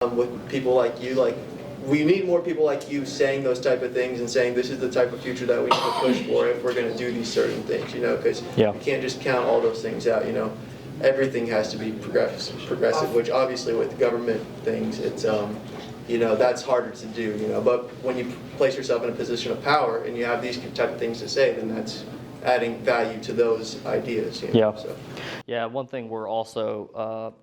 with people like you. Like, we need more people like you saying those type of things and saying this is the type of future that we need to push for if we're going to do these certain things, because you can't just count all those things out, Everything has to be progressive, which obviously with government things, it's, that's harder to do, But when you place yourself in a position of power and you have these type of things to say, then that's adding value to those ideas, So. Yeah, one thing we're also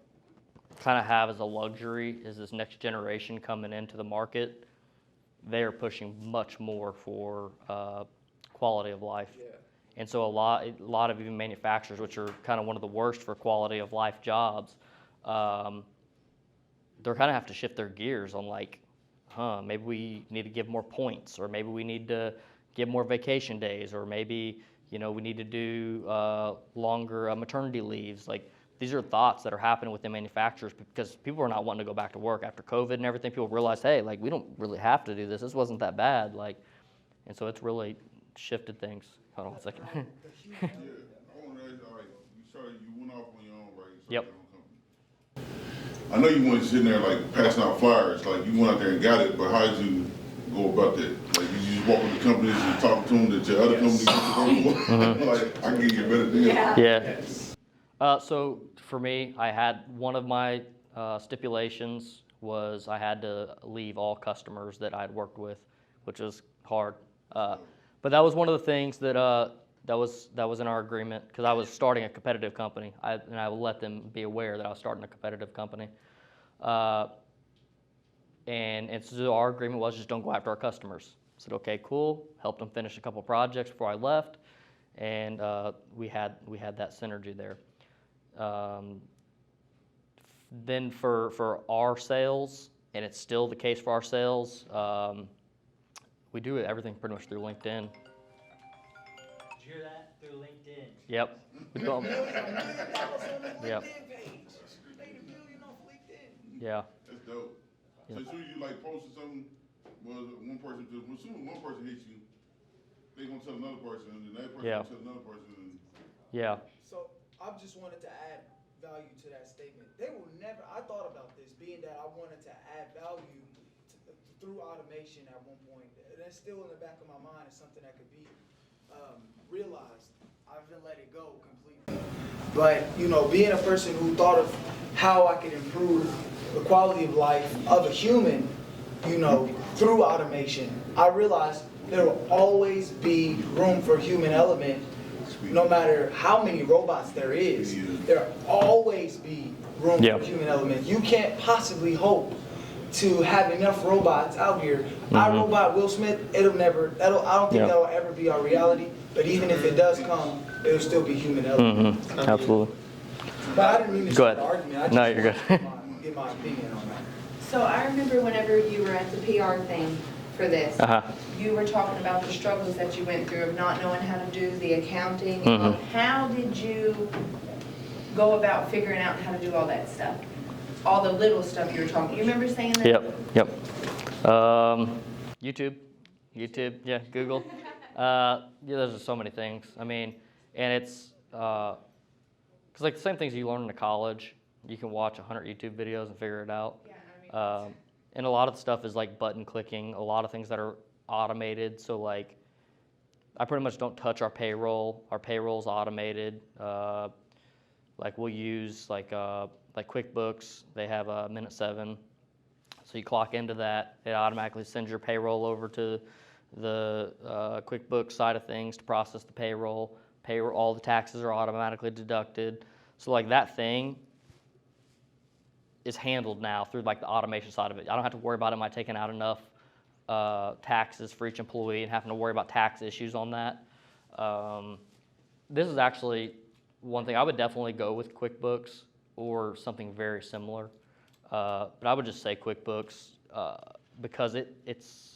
kind of have as a luxury is this next generation coming into the market. They are pushing much more for quality of life. Yeah. And so a lot of even manufacturers, which are kind of one of the worst for quality of life jobs, they're kind of have to shift their gears on maybe we need to give more points, or maybe we need to give more vacation days, or maybe, we need to do longer maternity leaves. These are thoughts that are happening within manufacturers because people are not wanting to go back to work after COVID and everything. People realize, hey, we don't really have to do this. This wasn't that bad. And so it's really shifted things. Hold on one second. Yeah, I want to ask, all right, you went off on your own, right? Yep. Your own company. I know you weren't sitting there passing out flyers, you went out there and got it, but how did you go about that? You just walk with the companies and talk to them that your other companies used to work for? I can give you a better deal. Yeah. So for me, I had one of my stipulations was I had to leave all customers that I'd worked with, which was hard. But that was one of the things that was in our agreement, because I was starting a competitive company, and I would let them be aware that I was starting a competitive company. And so our agreement was just don't go after our customers. I said, okay, cool. Helped them finish a couple projects before I left, and we had that synergy there. Then for our sales, and it's still the case for our sales, we do everything pretty much through LinkedIn. Did you hear that? Through LinkedIn. Yep. We do Yep. Yeah. That's dope. So as soon as you posted something, as soon as one person hits you, they gonna tell another person, and then that person gonna tell another person. Yeah. So I just wanted to add value to that statement. They will never. I thought about this, being that I wanted to add value through automation at one point, and it's still in the back of my mind. It's something that could be realized. I haven't let it go completely. But being a person who thought of how I could improve the quality of life of a human, through automation, I realized there will always be room for human element. No matter how many robots there is, there'll always be room for human element. You can't possibly hope to have enough robots out here. iRobot, Will Smith, I don't think that'll ever be our reality. But even if it does come, it'll still be human element. Absolutely. But I didn't mean to start the argument. I just you're good. Get my opinion on that. So I remember whenever you were at the PR thing for this, you were talking about the struggles that you went through of not knowing how to do the accounting. How did you go about figuring out how to do all that stuff? All the little stuff you were talking. You remember saying that? Yep. YouTube, yeah, Google. There's just so many things. I mean, and it's, because the same things you learn in college, you can watch 100 YouTube videos and figure it out. Yeah, and a lot of the stuff is button clicking, a lot of things that are automated. So I pretty much don't touch our payroll. Our payroll's automated. We'll use QuickBooks. They have a Minute 7. So you clock into that. It automatically sends your payroll over to the QuickBooks side of things to process the payroll. All the taxes are automatically deducted. So that thing is handled now through the automation side of it. I don't have to worry about am I taking out enough taxes for each employee and having to worry about tax issues on that. This is actually one thing. I would definitely go with QuickBooks or something very similar. But I would just say QuickBooks because it's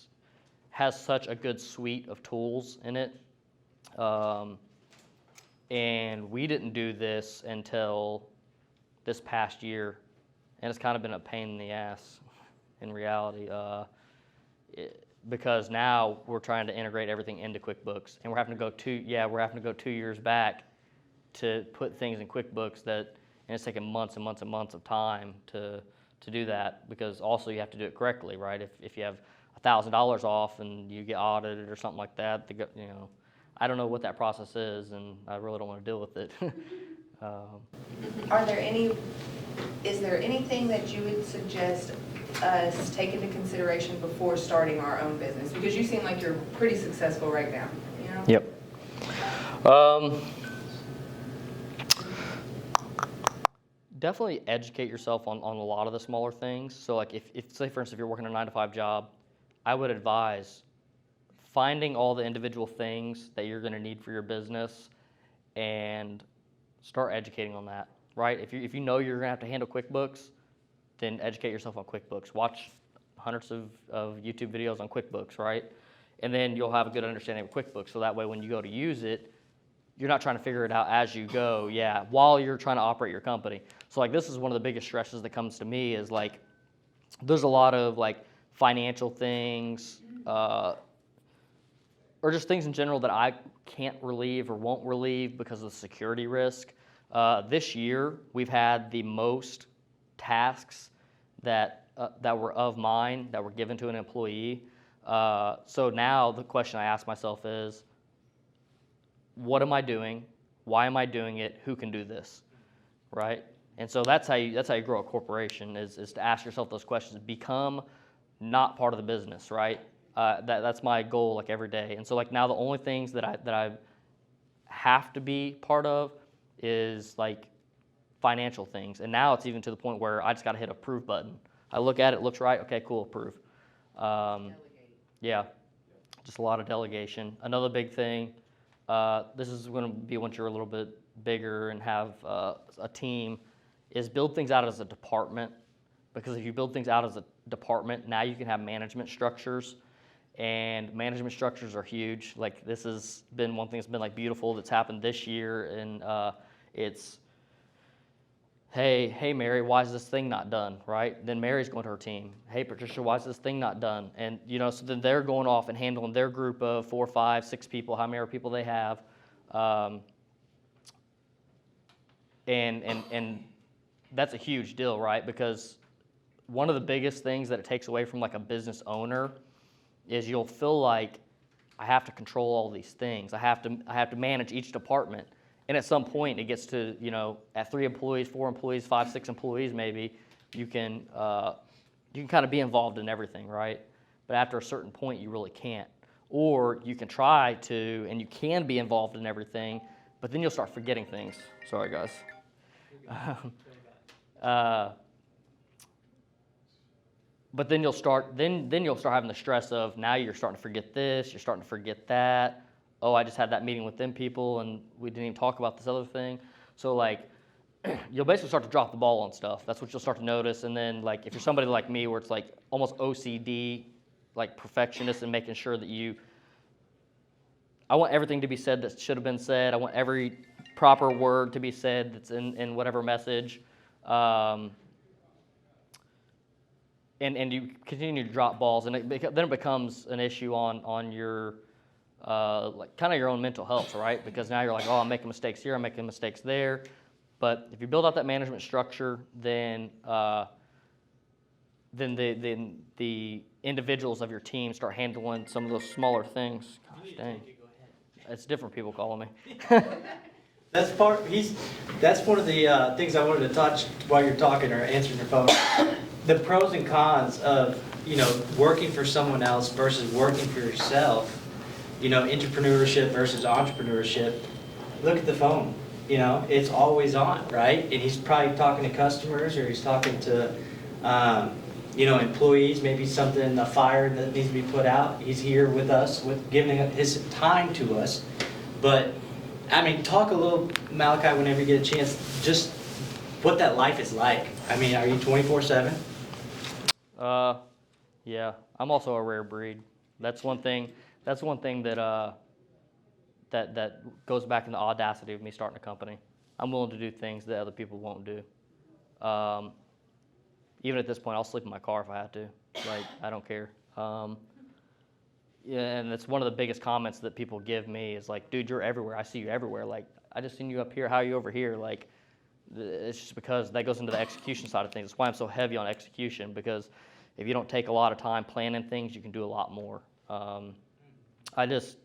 has such a good suite of tools in it. And we didn't do this until this past year. And it's kind of been a pain in the ass in reality. Because now we're trying to integrate everything into QuickBooks. And we're having to go 2 years back to put things in QuickBooks and it's taken months and months and months of time to to do that, because also you have to do it correctly, right? If you have $1,000 off and you get audited or something like that, you know, I don't know what that process is, and I really don't want to deal with it. Is there anything that you would suggest us take into consideration before starting our own business? Because you seem like you're pretty successful right now, you know? Yep. Definitely educate yourself on a lot of the smaller things. So like if say for instance, if you're working a 9-to-5 job, I would advise finding all the individual things that you're going to need for your business and start educating on that, right? If you know you're going to have to handle QuickBooks, then educate yourself on QuickBooks. Watch hundreds of YouTube videos on QuickBooks, right? And then you'll have a good understanding of QuickBooks. So that way when you go to use it, you're not trying to figure it out as you go, while you're trying to operate your company. So like this is one of the biggest stresses that comes to me is like, there's a lot of like financial things, or just things in general that I can't relieve or won't relieve because of the security risk. This year, we've had the most tasks that were of mine that were given to an employee. So now the question I ask myself is, what am I doing? Why am I doing it? Who can do this, right? And so that's how you grow a corporation is to ask yourself those questions. Become not part of the business, right? That's my goal like every day. And so like now the only things that I have to be part of is like financial things. And now it's even to the point where I just got to hit a approve button. I look at it, looks right, okay, cool, approve. Yeah, just a lot of delegation. Another big thing, this is going to be once you're a little bit bigger and have a team, is build things out as a department. Because if you build things out as a department, now you can have management structures. And management structures are huge. Like this has been one thing that's been like beautiful that's happened this year, and it's, hey Mary, why is this thing not done, right? Then Mary's going to her team. Hey Patricia, why is this thing not done? And you know, so then they're going off and handling their group of 4, 5, 6 people, how many people they have, and that's a huge deal, right? Because one of the biggest things that it takes away from like a business owner is you'll feel like I have to control all these things. I have to manage each department. And at some point it gets to, you know, at 3 employees, 4 employees, 5, 6 employees maybe, you can kind of be involved in everything, right? But after a certain point you really can't. Or you can try to, and you can be involved in everything, but then you'll start forgetting things. Sorry guys. But then you'll start having the stress of now you're starting to forget this, you're starting to forget that. Oh, I just had that meeting with them people and we didn't even talk about this other thing. So like you'll basically start to drop the ball on stuff. That's what you'll start to notice. And then like if you're somebody like me where it's like almost OCD, like perfectionist and making sure that I want everything to be said that should have been said. I want every proper word to be said that's in whatever message. And you continue to drop balls, and then it becomes an issue on your like kind of your own mental health, right? Because now you're like, oh, I'm making mistakes here, I'm making mistakes there. But if you build out that management structure, then the individuals of your team start handling some of those smaller things. Gosh dang, it's different people calling me. That's one of the things I wanted to touch while you're talking or answering your phone. The pros and cons of, you know, working for someone else versus working for yourself, you know, entrepreneurship versus entrepreneurship. Look at the phone, you know, it's always on, right? And he's probably talking to customers or he's talking to, you know, employees, maybe a fire that needs to be put out. He's here with us, giving his time to us. But, I mean, talk a little, Malachi, whenever you get a chance, just what that life is like. I mean, are you 24/7? Yeah, I'm also a rare breed. That's one thing that that goes back in the audacity of me starting a company. I'm willing to do things that other people won't do. Even at this point, I'll sleep in my car if I have to. Like, I don't care. Yeah, and it's one of the biggest comments that people give me is like, dude, you're everywhere. I see you everywhere. Like, I just seen you up here. How are you over here? Like, It's just because that goes into the execution side of things. That's why I'm so heavy on execution, because if you don't take a lot of time planning things, you can do a lot more. I just,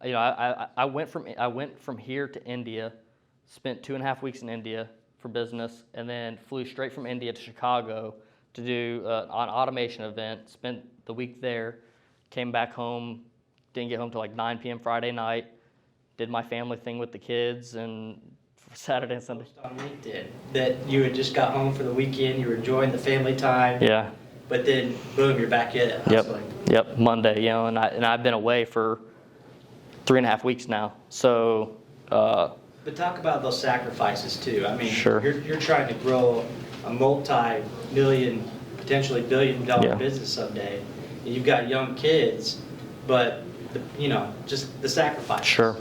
you know, I went from here to India, spent 2.5 weeks in India for business, and then flew straight from India to Chicago to do an automation event. Spent the week there, came back home, didn't get home till like 9 p.m. Friday night. Did my family thing with the kids, and for Saturday and Sunday. On LinkedIn that you had just got home for the weekend, you were enjoying the family time. Yeah. But then, boom, you're back at it. Yep. Monday, you know, and I've been away for 3.5 weeks now. So. But talk about those sacrifices too. I mean, Sure. You're trying to grow a multi-million, potentially billion-dollar business someday, and you've got young kids, but just the sacrifices. Sure.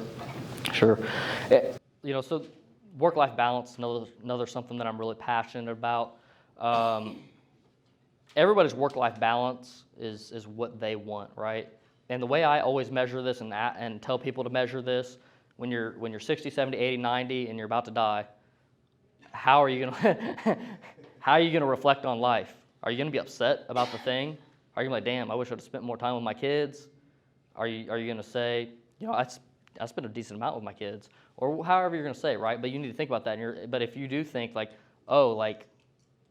You know, so work-life balance, another something that I'm really passionate about. Everybody's work-life balance is what they want, right? And the way I always measure this and tell people to measure this, when you're 60, 70, 80, 90, and you're about to die, how are you gonna reflect on life? Are you gonna be upset about the thing? Are you gonna be like, damn, I wish I'd have spent more time with my kids? Are you gonna say, you know, I spent a decent amount with my kids, or however you're gonna say, right? But you need to think about that. But if you do think like, oh, like,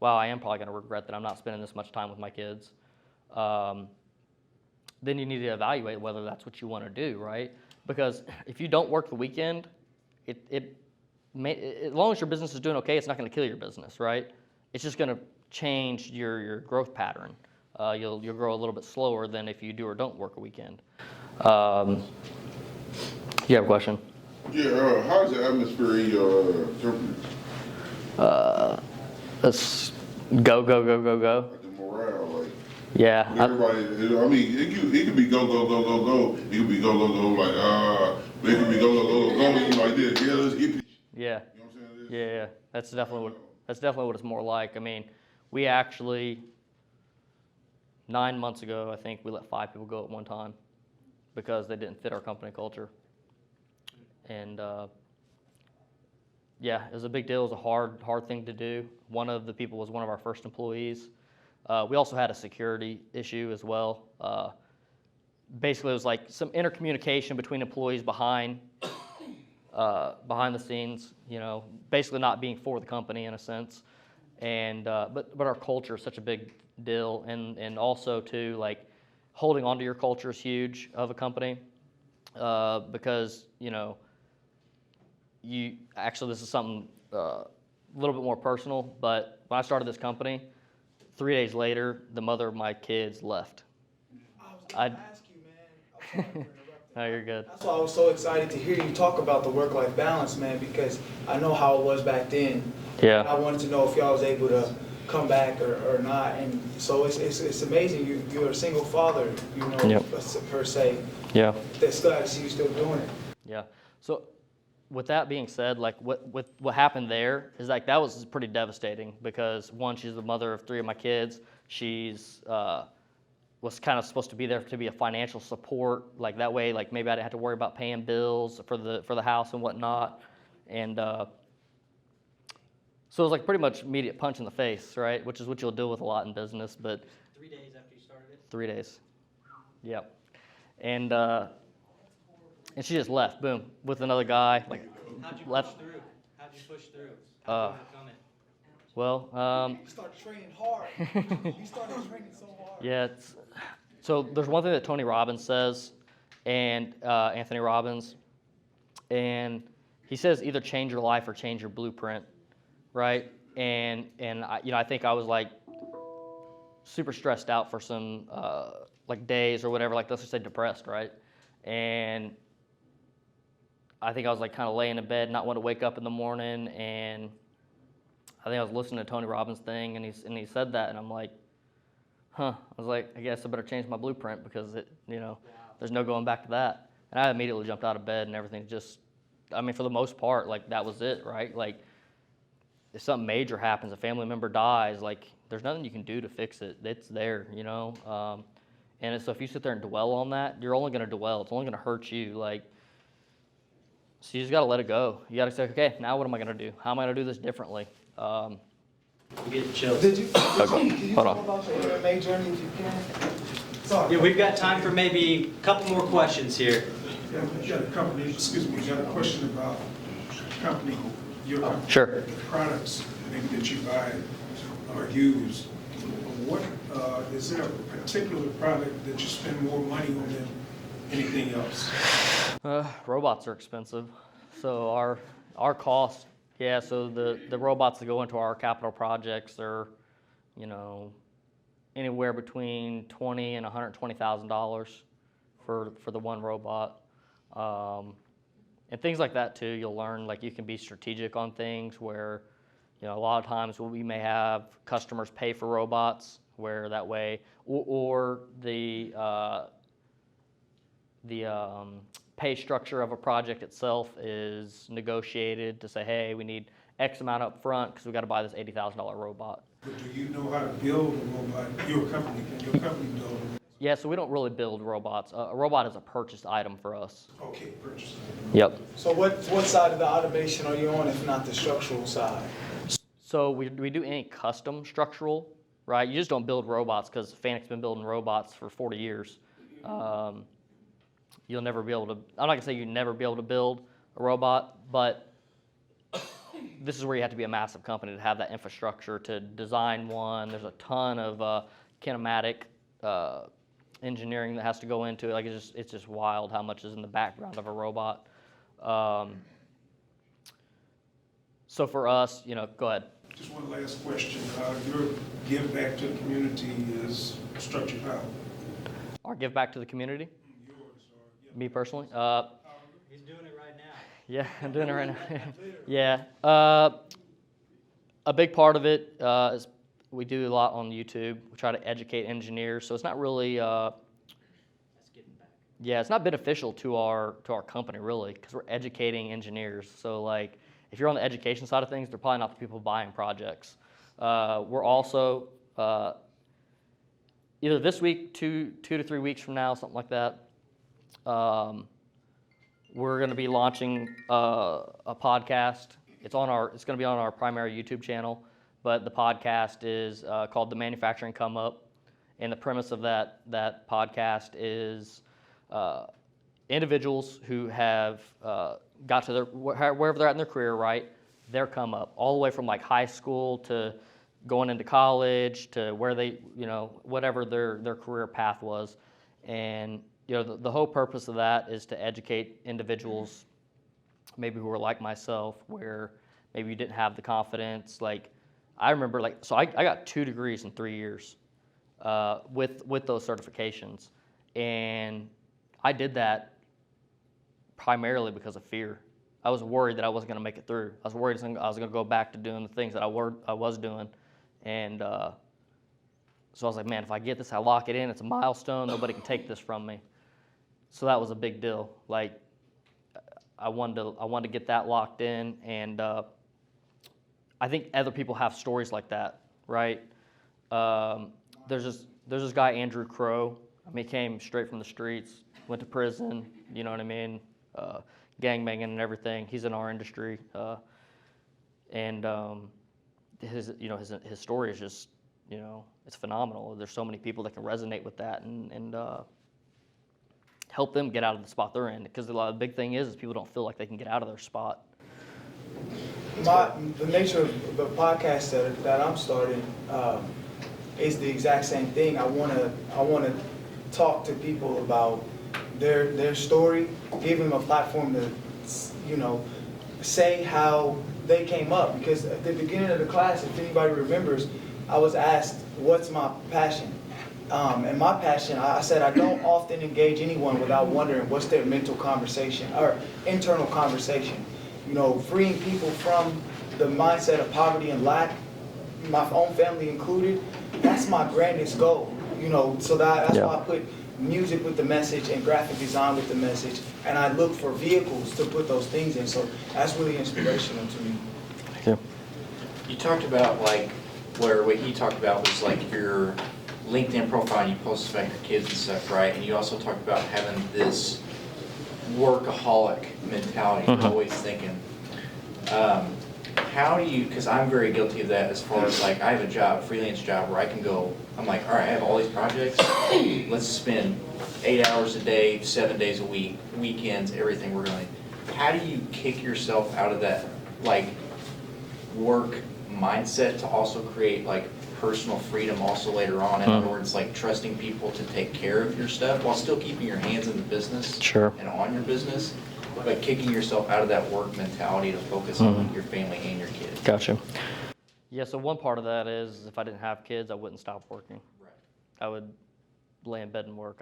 wow, I am probably gonna regret that I'm not spending this much time with my kids, then you need to evaluate whether that's what you want to do, right? Because if you don't work the weekend, as long as your business is doing okay, it's not going to kill your business, right? It's just going to change your growth pattern. You'll grow a little bit slower than if you do or don't work a weekend. You have a question? Yeah, how's the atmosphere in your company? Let's go. Like the morale, like. Yeah. Everybody, I mean, it could be go. It could be go, like, it could be go, like this. Yeah, let's get this. Yeah. You know what I'm saying? Yeah. That's definitely what it's more like. I mean, we actually 9 months ago, I think we let 5 people go at one time because they didn't fit our company culture. And yeah, it was a big deal. It was a hard thing to do. One of the people was one of our first employees. We also had a security issue as well. Basically, it was like some intercommunication between employees behind the scenes. You know, basically not being for the company in a sense. And but our culture is such a big deal, and also too, like, holding on to your culture is huge of a company, because you know, this is something a little bit more personal, but when I started this company, 3 days later, the mother of my kids left. I was going to ask you, man. I'm sorry for interrupting. No, you're good. That's why I was so excited to hear you talk about the work-life balance, man, because I know how it was back then. Yeah. And I wanted to know if y'all was able to come back or not. And so it's amazing. You're a single father, you know, Yep. per se. Yeah. That's glad to see you still doing it. Yeah. So, with that being said, like what happened there is like that was pretty devastating because one, she's the mother of 3 of my kids. She's was kind of supposed to be there to be a financial support, like that way, like maybe I didn't have to worry about paying bills for the house and whatnot, and so it was like pretty much immediate punch in the face, right? Which is what you'll deal with a lot in business, but 3 days after you started it? 3 days. Yep. And she just left, boom, with another guy. Like, How'd you left. push through? How'd you push through? How'd you overcome it? Well, You started training hard. You started training so hard. yeah. So there's one thing that Tony Robbins says, and Anthony Robbins, and he says either change your life or change your blueprint, right? And I think I was like super stressed out for some like days or whatever, like let's just say depressed, right? And I think I was like kind of laying in bed, not wanting to wake up in the morning, and I think I was listening to Tony Robbins' thing, and he said that, and I'm like, huh. I was like, I guess I better change my blueprint because there's no going back to that. And I immediately jumped out of bed and everything. I mean, for the most part, like that was it, right? Like, if something major happens, a family member dies, like there's nothing you can do to fix it. It's there, you know. And so if you sit there and dwell on that, you're only going to dwell. It's only going to hurt you. Like, So you just gotta let it go. You gotta say, okay, now what am I gonna do? How am I gonna do this differently? I'm getting chills. Did you Hold talk on. about your MMA journey if you can? Sorry. Yeah, we've got time for maybe a couple more questions here. Yeah, we got a company, excuse me, we got a question about company, your company. Sure. The products maybe that you buy or use. What, is there a particular product that you spend more money on than anything else? Robots are expensive. So our cost, yeah, so the robots that go into our capital projects are, you know, anywhere between $20,000 and $120,000 for the one robot. And things like that too, you'll learn, like you can be strategic on things where, you know, a lot of times we may have customers pay for robots where that way, or the pay structure of a project itself is negotiated to say, hey, we need X amount up front because we got to buy this $80,000 robot. But do you know how to build a robot? Your company, can your company build one? Yeah, so we don't really build robots. A robot is a purchased item for us. Okay, purchase. Yep. So what side of the automation are you on, if not the structural side? So we do any custom structural, right? You just don't build robots because Fanuc's been building robots for 40 years. You'll never be able to, I'm not gonna say you'll never be able to build a robot, but this is where you have to be a massive company to have that infrastructure to design one. There's a ton of kinematic engineering that has to go into it. Like it's just wild how much is in the background of a robot. So for us, you know, go ahead. Just one last question. Your give back to the community is structured how? Our give back to the community, Yours or? Yeah. me personally. He's doing it right now. Yeah, I'm doing it right now. Yeah. A big part of it is we do a lot on YouTube. We try to educate engineers. So it's not really, That's getting back. yeah, it's not beneficial to our company really because we're educating engineers. So like if you're on the education side of things, they're probably not the people buying projects. We're also, either this week, two to 3 weeks from now, something like that, we're going to be launching a podcast. It's going to be on our primary YouTube channel, but the podcast is called The Manufacturing Come Up, and the premise of that podcast is individuals who have got to wherever they're at in their career, right? Their come up, all the way from like high school to going into college to where they, you know, whatever their career path was, and you know, the whole purpose of that is to educate individuals, maybe who are like myself, where maybe you didn't have the confidence. Like, I remember, like, so I got 2 degrees in 3 years with those certifications, and I did that primarily because of fear. I was worried that I wasn't going to make it through. I was worried I was going to go back to doing the things that I was doing, and so I was like, man, if I get this, I lock it in. It's a milestone. Nobody can take this from me. So that was a big deal. Like, I wanted to get that locked in, and I think other people have stories like that, right? There's this guy, Andrew Crow. I mean, he came straight from the streets, went to prison. You know what I mean? Gangbanging and everything. He's in our industry, and his story is just, you know, it's phenomenal. There's so many people that can resonate with that and help them get out of the spot they're in. Because the big thing is people don't feel like they can get out of their spot. The nature of the podcast that I'm starting is the exact same thing. I wanna talk to people about their story, give them a platform to, you know, say how they came up. Because at the beginning of the class, if anybody remembers, I was asked, what's my passion? And my passion, I said, I don't often engage anyone without wondering what's their mental conversation or internal conversation. You know, freeing people from the mindset of poverty and lack, my own family included, that's my grandest goal. You know, so that's why I put music with the message and graphic design with the message, and I look for vehicles to put those things in. So that's really inspirational to me. Thank you. You talked about like where what he talked about was like your LinkedIn profile, and you posted about your kids and stuff, right? And you also talked about having this workaholic mentality, always thinking. How do you, because I'm very guilty of that as far as like, I have a job, freelance job, where I can go, I'm like, all right, I have all these projects, let's spend 8 hours a day, 7 days a week, weekends, everything we're going. How do you kick yourself out of that, like, work mindset to also create like personal freedom also later on? In other words, like trusting people to take care of your stuff while still keeping your hands in the business and on your business, but kicking yourself out of that work mentality to focus on your family and your kids. Gotcha. Yeah, so one part of that is if I didn't have kids, I wouldn't stop working. Right. I would lay in bed and work.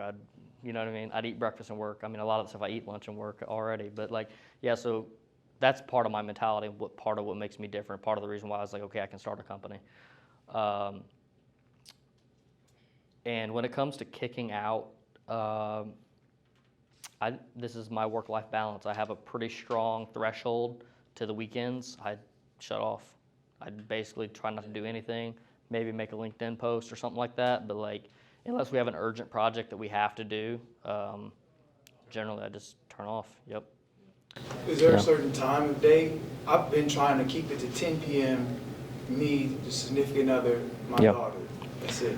You know what I mean? I'd eat breakfast and work. I mean, a lot of the stuff I eat lunch and work already, but like, yeah, so that's part of my mentality, part of what makes me different, part of the reason why I was like, okay, I can start a company. And when it comes to kicking out, this is my work-life balance. I have a pretty strong threshold to the weekends. I shut off. I basically try not to do anything, maybe make a LinkedIn post or something like that, but like, unless we have an urgent project that we have to do, generally I just turn off. Yep. Is there a certain time of day? I've been trying to keep it to 10 p.m. Me, the significant other, my daughter. That's it.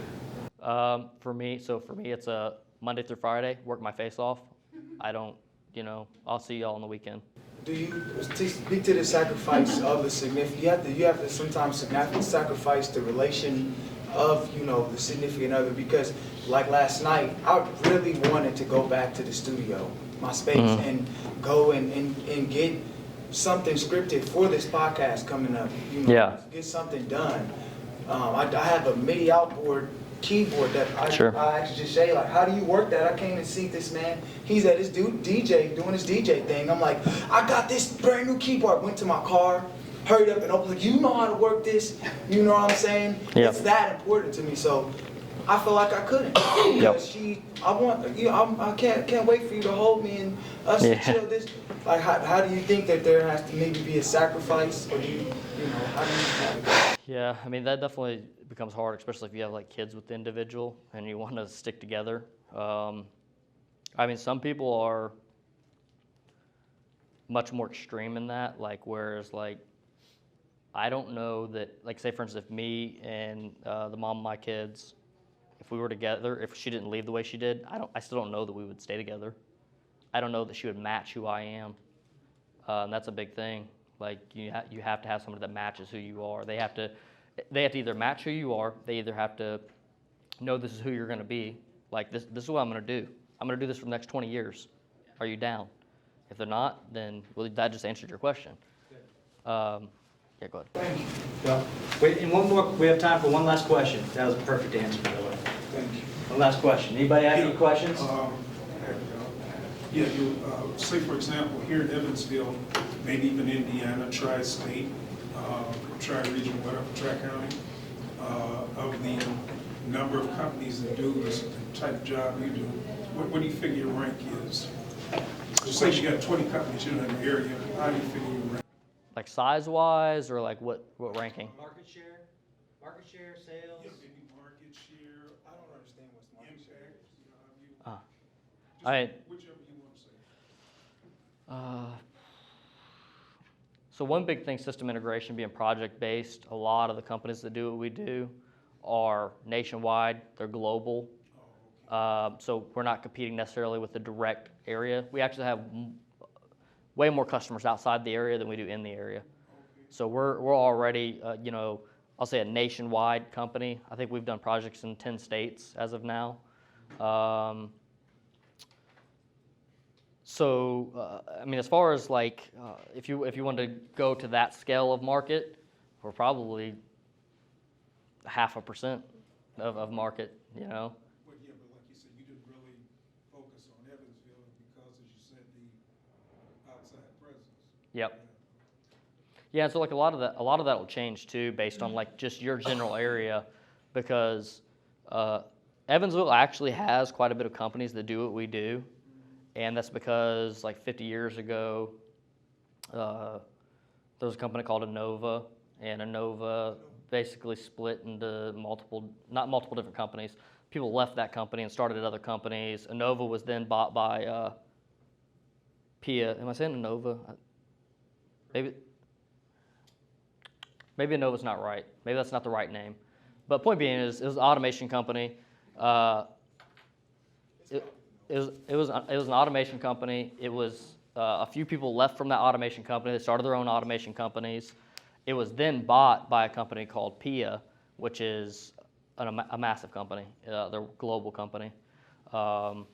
For me, it's a Monday through Friday, work my face off. I don't, I'll see y'all on the weekend. Do you speak to the sacrifice of the significant? You have to sometimes sacrifice the relation of the significant other, because like last night, I really wanted to go back to the studio, my space, and go and get something scripted for this podcast coming up. Get something done. I have a MIDI outboard keyboard that I actually just say, like, how do you work that? I came and see this man. He's at his DJ doing his DJ thing. I'm like, I got this brand new keyboard. Went to my car, hurried up and opened, like, you know how to work this? You know what I'm saying? It's that important to me. So I feel like I couldn't. Because I can't wait for you to hold me and us to chill this. Like, how do you think that there has to maybe be a sacrifice, or how do you Yeah, I mean, that definitely becomes hard, especially if you have like kids with the individual and you want to stick together. I mean, some people are much more extreme in that, like, whereas like, I don't know that, like, say for instance, if me and the mom of my kids, if we were together, if she didn't leave the way she did, I still don't know that we would stay together. I don't know that she would match who I am. And that's a big thing. Like, you have to have somebody that matches who you are. They have to either match who you are. They either have to know this is who you're going to be. Like, this is what I'm going to do. I'm going to do this for the next 20 years. Are you down? If they're not, then that just answered your question. Yeah, go ahead. Thank you. Well, wait, and we have time for one last question. That was a perfect answer, by the way. Thank you. One last question. Anybody have any questions? Say for example, here in Evansville, maybe even Indiana, Tri-State, Tri-Region, whatever, Tri-County, of the number of companies that do this type of job you do, what do you figure your rank is? Just say you got 20 companies in an area, how do you figure your rank? Like size-wise, or like what ranking? Market share, sales. Yeah, maybe market share. I don't understand what's market share. Whichever you want to say. So one big thing, system integration being project-based, a lot of the companies that do what we do are nationwide, they're global. So we're not competing necessarily with the direct area. We actually have way more customers outside the area than we do in the area. So we're already, I'll say a nationwide company. I think we've done projects in 10 states as of now. I mean, as far as like, if you want to go to that scale of market, we're probably 0.5% of market, Well, yeah, but like you said, you didn't really focus on Evansville because, as you said, the outside presence. Yep. Yeah, so like a lot of that will change too, based on like just your general area, because Evansville actually has quite a bit of companies that do what we do. And that's because like 50 years ago, there was a company called Innova, and Innova basically split into not multiple different companies. People left that company and started at other companies. Innova was then bought by PIA. Am I saying Innova? Maybe Innova's not right. Maybe that's not the right name. But point being is, it was an automation company. It was an automation company. It was a few people left from that automation company. They started their own automation companies. It was then bought by a company called PIA, which is a massive company. They're a global company. So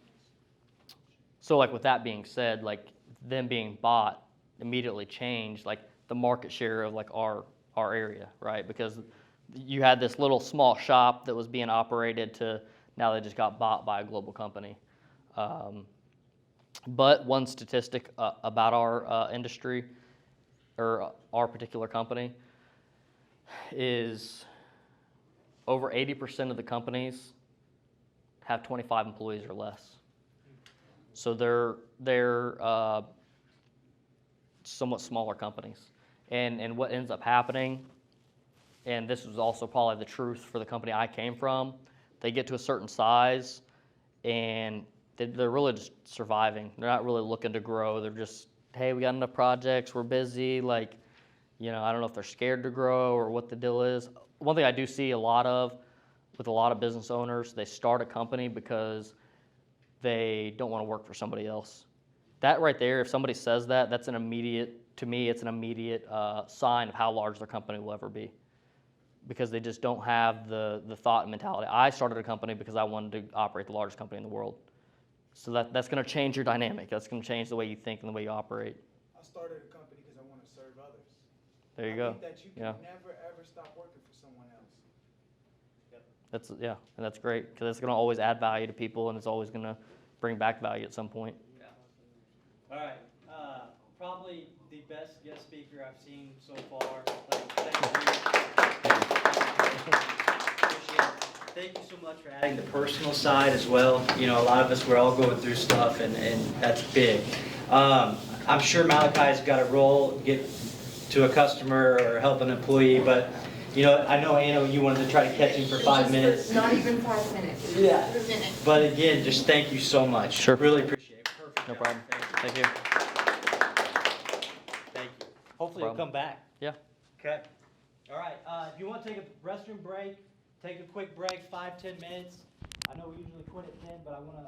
like with that being said, like them being bought immediately changed like the market share of like our area, right? Because you had this little small shop that was being operated to now they just got bought by a global company. But one statistic about our industry or our particular company is over 80% of the companies have 25 employees or less. So they're somewhat smaller companies. And what ends up happening, and this was also probably the truth for the company I came from, they get to a certain size and they're really just surviving. They're not really looking to grow. They're just, hey, we got enough projects, we're busy. Like, you know, I don't know if they're scared to grow or what the deal is. One thing I do see a lot of with a lot of business owners, they start a company because they don't want to work for somebody else. That right there, if somebody says that, that's an immediate, to me, it's an immediate sign of how large their company will ever be. Because they just don't have the thought and mentality. I started a company because I wanted to operate the largest company in the world. So that's going to change your dynamic. That's going to change the way you think and the way you operate. I started a company because I want to serve others. There you go. I think that you can never, ever stop working for someone else. And that's great because it's going to always add value to people and it's always going to bring back value at some point. Yeah. All right. Probably the best guest speaker I've seen so far. Thank you so much for adding the personal side as well. You know, a lot of us, we're all going through stuff, and that's big. I'm sure Malachi's got a role, get to a customer or help an employee, but, you know, I know, Anna, you wanted to try to catch him for 5 minutes. Not even 5 minutes. Yeah. A minute. But again, just thank you so much. Sure. Really appreciate it. Perfect. No job. problem. Thank you. Thank you. Hopefully you'll come back. Yeah. Okay. All right. If you want to take a restroom break, take a quick break, 5-10 minutes. I know we usually quit at 10, but I want to